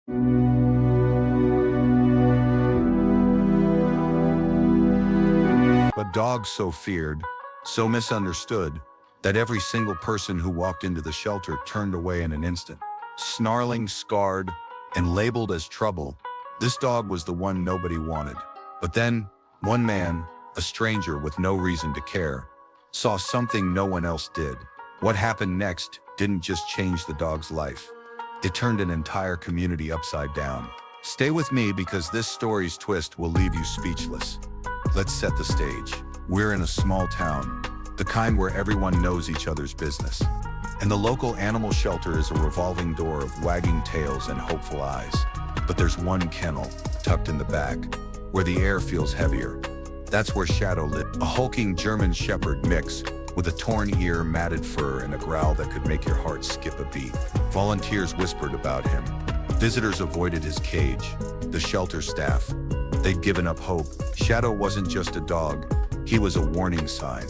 But dogs so feared, so misunderstood, that every single person who walked into the shelter turned away in an instant. Snarling, scarred, and labeled as trouble, this dog was the one nobody wanted. But then, one man, a stranger with no reason to care, saw something no one else did. What happened next didn't just change the dog's life. It turned an entire community upside down. Stay with me because this story's twist will leave you speechless. Let's set the stage. We're in a small town, the kind where everyone knows each other's business. And the local animal shelter is a revolving door of wagging tails and hopeful eyes. But there's one kennel, tucked in the back, where the air feels heavier. That's where Shadow lived, a hulking German Shepherd mix with a torn ear, matted fur, and a growl that could make your heart skip a beat. Volunteers whispered about him. Visitors avoided his cage. The shelter staff, they'd given up hope. Shadow wasn't just a dog, he was a warning sign.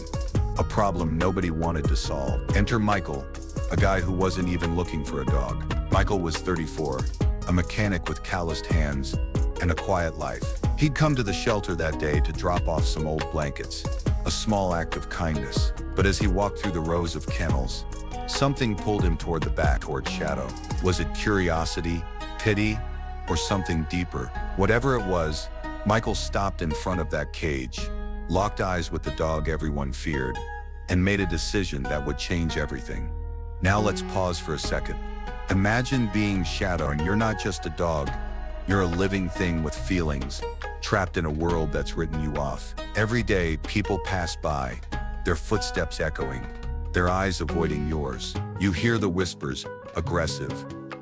A problem nobody wanted to solve. Enter Michael, a guy who wasn't even looking for a dog. Michael was 34, a mechanic with calloused hands and a quiet life. He'd come to the shelter that day to drop off some old blankets, a small act of kindness. But as he walked through the rows of kennels, something pulled him toward the back, toward Shadow. Was it curiosity, pity, or something deeper? Whatever it was, Michael stopped in front of that cage, locked eyes with the dog everyone feared, and made a decision that would change everything. Now let's pause for a second. Imagine being Shadow, and you're not just a dog, you're a living thing with feelings, trapped in a world that's written you off. Every day, people pass by, their footsteps echoing, their eyes avoiding yours. You hear the whispers, aggressive,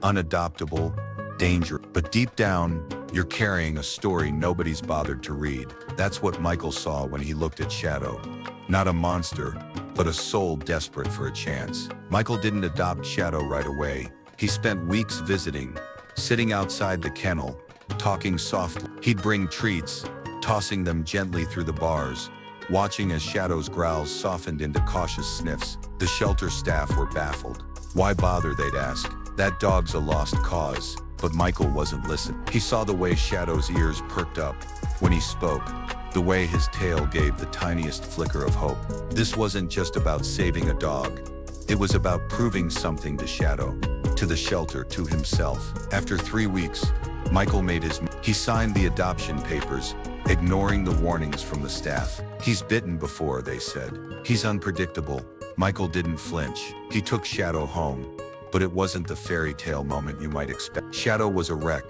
unadoptable, dangerous. But deep down, you're carrying a story nobody's bothered to read. That's what Michael saw when he looked at Shadow. Not a monster, but a soul desperate for a chance. Michael didn't adopt Shadow right away. He spent weeks visiting, sitting outside the kennel, talking softly. He'd bring treats, tossing them gently through the bars, watching as Shadow's growls softened into cautious sniffs. The shelter staff were baffled. Why bother, they'd ask. That dog's a lost cause. But Michael wasn't listening. He saw the way Shadow's ears perked up when he spoke, the way his tail gave the tiniest flicker of hope. This wasn't just about saving a dog. It was about proving something to Shadow, to the shelter, to himself. After 3 weeks, Michael made his move. He signed the adoption papers, ignoring the warnings from the staff. He's bitten before, they said. He's unpredictable. Michael didn't flinch. He took Shadow home. But it wasn't the fairy tale moment you might expect. Shadow was a wreck,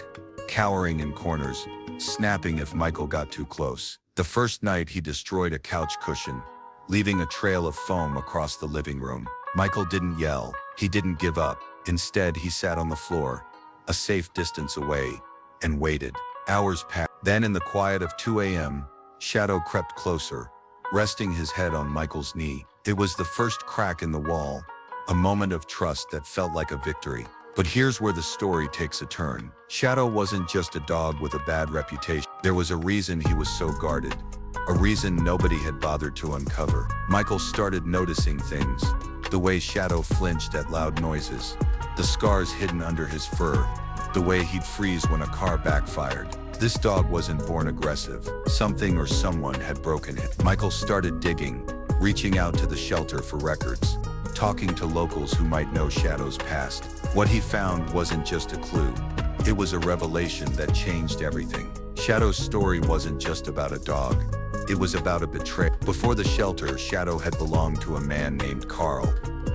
cowering in corners, snapping if Michael got too close. The first night, he destroyed a couch cushion, leaving a trail of foam across the living room. Michael didn't yell. He didn't give up. Instead, he sat on the floor, a safe distance away, and waited. Hours passed. Then in the quiet of 2 a.m., Shadow crept closer, resting his head on Michael's knee. It was the first crack in the wall, a moment of trust that felt like a victory. But here's where the story takes a turn. Shadow wasn't just a dog with a bad reputation. There was a reason he was so guarded, a reason nobody had bothered to uncover. Michael started noticing things, the way Shadow flinched at loud noises, the scars hidden under his fur, the way he'd freeze when a car backfired. This dog wasn't born aggressive. Something or someone had broken it. Michael started digging, reaching out to the shelter for records, talking to locals who might know Shadow's past. What he found wasn't just a clue. It was a revelation that changed everything. Shadow's story wasn't just about a dog. It was about a betrayal. Before the shelter, Shadow had belonged to a man named Carl,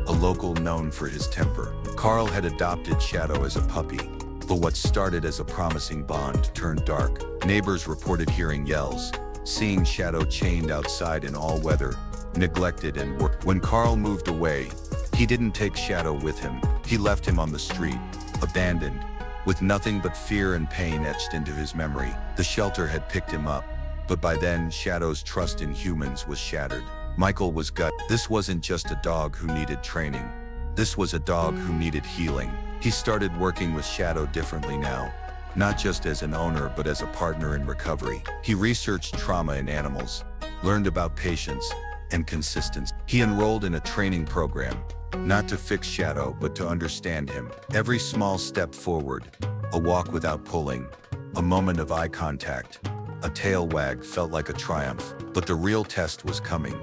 a local known for his temper. Carl had adopted Shadow as a puppy, but what started as a promising bond turned dark. Neighbors reported hearing yells, seeing Shadow chained outside in all weather, neglected and worked. When Carl moved away, he didn't take Shadow with him. He left him on the street, abandoned, with nothing but fear and pain etched into his memory. The shelter had picked him up, but by then Shadow's trust in humans was shattered. Michael was gutted. This wasn't just a dog who needed training. This was a dog who needed healing. He started working with Shadow differently now, not just as an owner but as a partner in recovery. He researched trauma in animals, learned about patience and consistency. He enrolled in a training program, not to fix Shadow but to understand him. Every small step forward, A walk without pulling, a moment of eye contact, a tail wag felt like a triumph. But the real test was coming.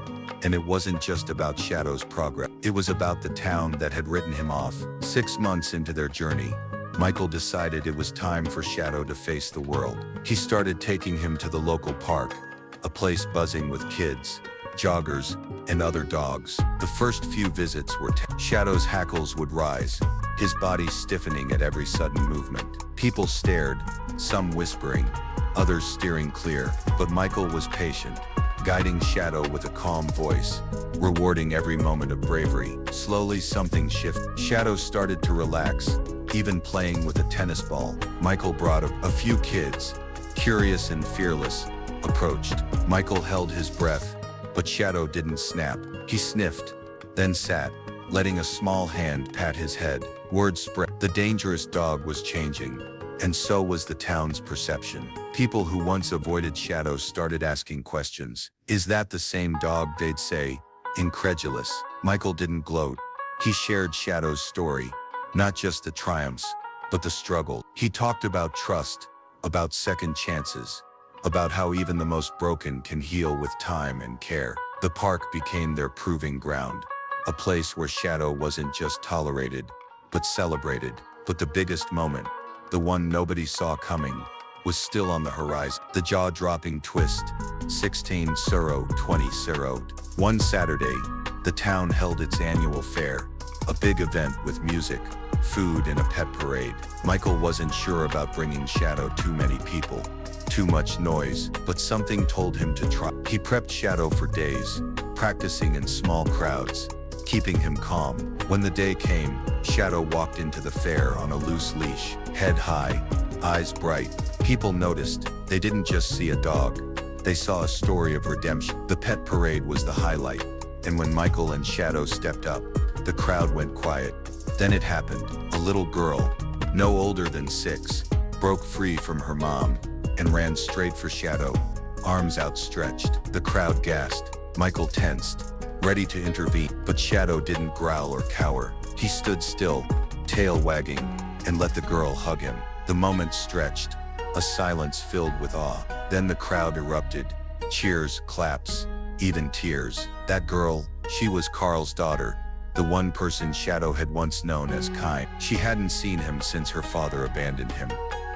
And it wasn't just about Shadow's progress. It was about the town that had written him off. 6 months into their journey, Michael decided it was time for Shadow to face the world. He started taking him to the local park, a place buzzing with kids, joggers, and other dogs. The first few visits were Shadow's hackles would rise, his body stiffening at every sudden movement. People stared, some whispering, others steering clear, but Michael was patient, guiding Shadow with a calm voice, rewarding every moment of bravery. Slowly something shifted. Shadow started to relax, even playing with a tennis ball. Michael brought a few kids, curious and fearless, approached. Michael held his breath, but Shadow didn't snap. He sniffed, then sat, letting a small hand pat his head. Word spread. The dangerous dog was changing, and so was the town's perception. People who once avoided Shadow started asking questions. Is that the same dog? They'd say, incredulous. Michael didn't gloat. He shared Shadow's story, not just the triumphs, but the struggle. He talked about trust, about second chances, about how even the most broken can heal with time and care. The park became their proving ground, a place where Shadow wasn't just tolerated, but celebrated. But the biggest moment, the one nobody saw coming, was still on the horizon. The jaw-dropping twist. 16/20/0. One Saturday, the town held its annual fair, a big event with music, food, and a pet parade. Michael wasn't sure about bringing Shadow too many people, too much noise, but something told him to try. He prepped Shadow for days, practicing in small crowds, keeping him calm. When the day came, Shadow walked into the fair on a loose leash, head high, eyes bright. People noticed. They didn't just see a dog. They saw a story of redemption. The pet parade was the highlight, and when Michael and Shadow stepped up, the crowd went quiet. Then it happened. A little girl, no older than 6, broke free from her mom and ran straight for Shadow, arms outstretched. The crowd gasped. Michael tensed, ready to intervene, but Shadow didn't growl or cower. He stood still, tail wagging, and let the girl hug him. The moment stretched, a silence filled with awe. Then the crowd erupted. Cheers, claps, even tears. That girl, she was Carl's daughter, the one person Shadow had once known as kind. She hadn't seen him since her father abandoned him,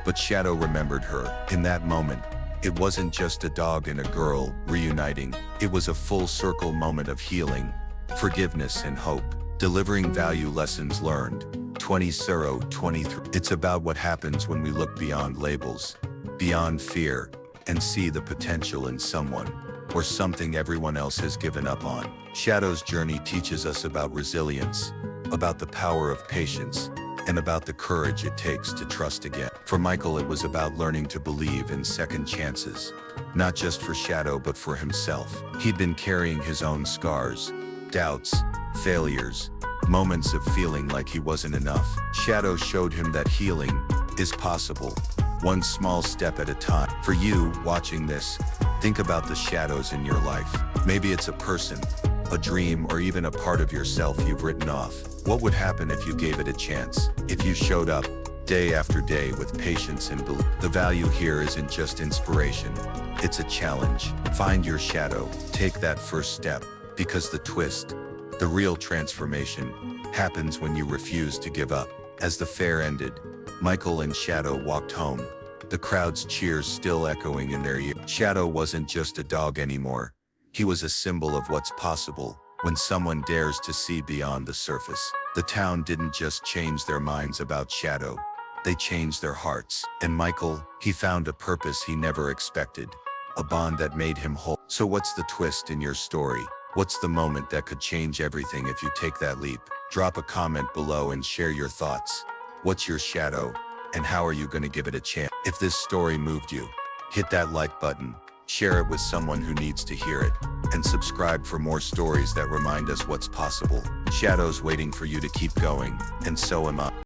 but Shadow remembered her. In that moment, it wasn't just a dog and a girl reuniting. It was a full-circle moment of healing, forgiveness, and hope. Delivering value lessons learned. 20/23. It's about what happens when we look beyond labels, beyond fear, and see the potential in someone or something everyone else has given up on. Shadow's journey teaches us about resilience, about the power of patience, and about the courage it takes to trust again. For Michael, it was about learning to believe in second chances, not just for Shadow but for himself. He'd been carrying his own scars, doubts, failures, moments of feeling like he wasn't enough. Shadow showed him that healing is possible, one small step at a time. For you watching this, think about the shadows in your life. Maybe it's a person, a dream, or even a part of yourself you've written off. What would happen if you gave it a chance? If you showed up day after day with patience and belief? The value here isn't just inspiration, it's a challenge. Find your shadow, take that first step, because the twist, the real transformation, happens when you refuse to give up. As the fair ended, Michael and Shadow walked home, the crowd's cheers still echoing in their ears. Shadow wasn't just a dog anymore. He was a symbol of what's possible when someone dares to see beyond the surface. The town didn't just change their minds about Shadow, they changed their hearts. And Michael, he found a purpose he never expected, a bond that made him whole. So what's the twist in your story? What's the moment that could change everything if you take that leap? Drop a comment below and share your thoughts. What's your shadow, and how are you going to give it a chance? If this story moved you, hit that like button, share it with someone who needs to hear it, and subscribe for more stories that remind us what's possible. Shadow's waiting for you to keep going, and so am I.